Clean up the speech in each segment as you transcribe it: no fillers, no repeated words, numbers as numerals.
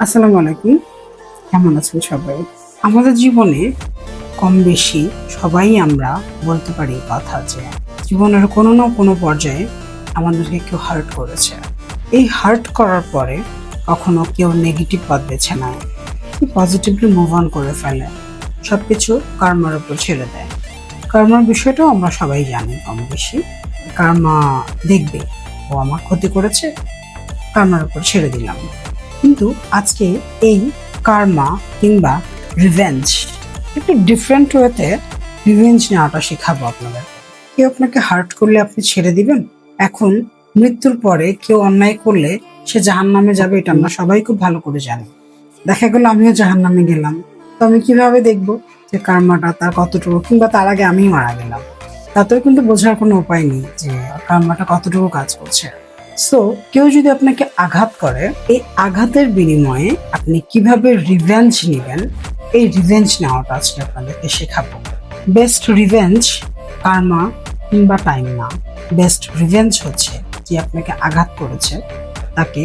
আসসালামু আলাইকুম। কেমন আছেন সবাই? আমাদের জীবনে কম বেশি সবাই আমরা বলতে পারি কথা যে জীবনের কোনো না কোনো পর্যায়ে আমাদেরকে কেউ হার্ট করেছে। এই হার্ট করার পরে কখনো কেউ নেগেটিভ পথ বেছে নেয়, পজিটিভলি মুভ অন করে ফেলে, সবকিছু কর্মের উপর ছেড়ে দেয়। কর্মের বিষয়টাও আমরা সবাই জানি কম বেশি। কর্মা দেখবে ও আমার ক্ষতি করেছে, কর্মের উপর ছেড়ে দিলাম। কিন্তু আজকে এই কার্মা কিংবা রিভেঞ্জ একটু ডিফারেন্ট ওয়েতে রিভেঞ্জ নেওয়াটা শেখাবো আপনাদের। কেউ আপনাকে হার্ট করলে আপনি ছেড়ে দিবেন? এখন মৃত্যুর পরে কেউ অন্যায় করলে সে জাহান্নামে যাবে, এটা আমরা সবাই খুব ভালো করে জানি। দেখা গেল আমিও জাহান্নামে গেলাম, তো আমি কিভাবে দেখবো যে কার্মাটা তার কতটুকু, কিংবা তার আগে আমি মারা গেলাম? তাতেও কিন্তু বোঝার কোনো উপায় নেই যে কার্মাটা কতটুকু কাজ করছে। সো কেউ যদি আপনাকে আঘাত করে, এই আঘাতের বিনিময়ে আপনি কিভাবে রিভেঞ্জ নেবেন, এই রিভেঞ্জ নেওয়াটা আজকে আপনাদেরকে শেখাবো। বেস্ট রিভেঞ্জ কার্মা কিংবা টাইম না। বেস্ট রিভেঞ্জ হচ্ছে যে আপনাকে আঘাত করেছে তাকে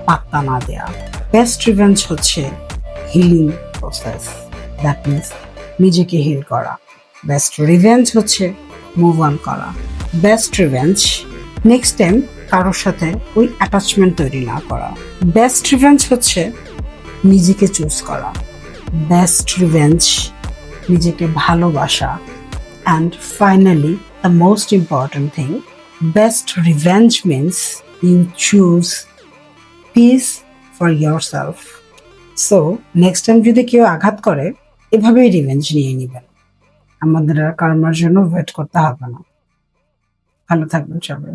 পাত্তা না দেয়া। বেস্ট রিভেঞ্জ হচ্ছে হিলিং প্রসেস, দ্যাট মিনস নিজেকে হিল করা। বেস্ট রিভেঞ্জ হচ্ছে মুভ অন করা। বেস্ট রিভেঞ্জ নেক্সট টাইম কারোর সাথে ওই অ্যাটাচমেন্ট তৈরি না করা। বেস্ট রিভেঞ্জ হচ্ছে নিজেকে চুজ করা। বেস্ট রিভেঞ্জ নিজেকে ভালোবাসা। And finally the most important thing, best revenge means you choose peace for yourself. So next time যদি কেউ আঘাত করে, এভাবেই রিভেঞ্জ নিয়ে নেবেন। আমাদের আর কার্মার জন্য ওয়েট করতে হবে না। ভালো থাকবেন সবাই।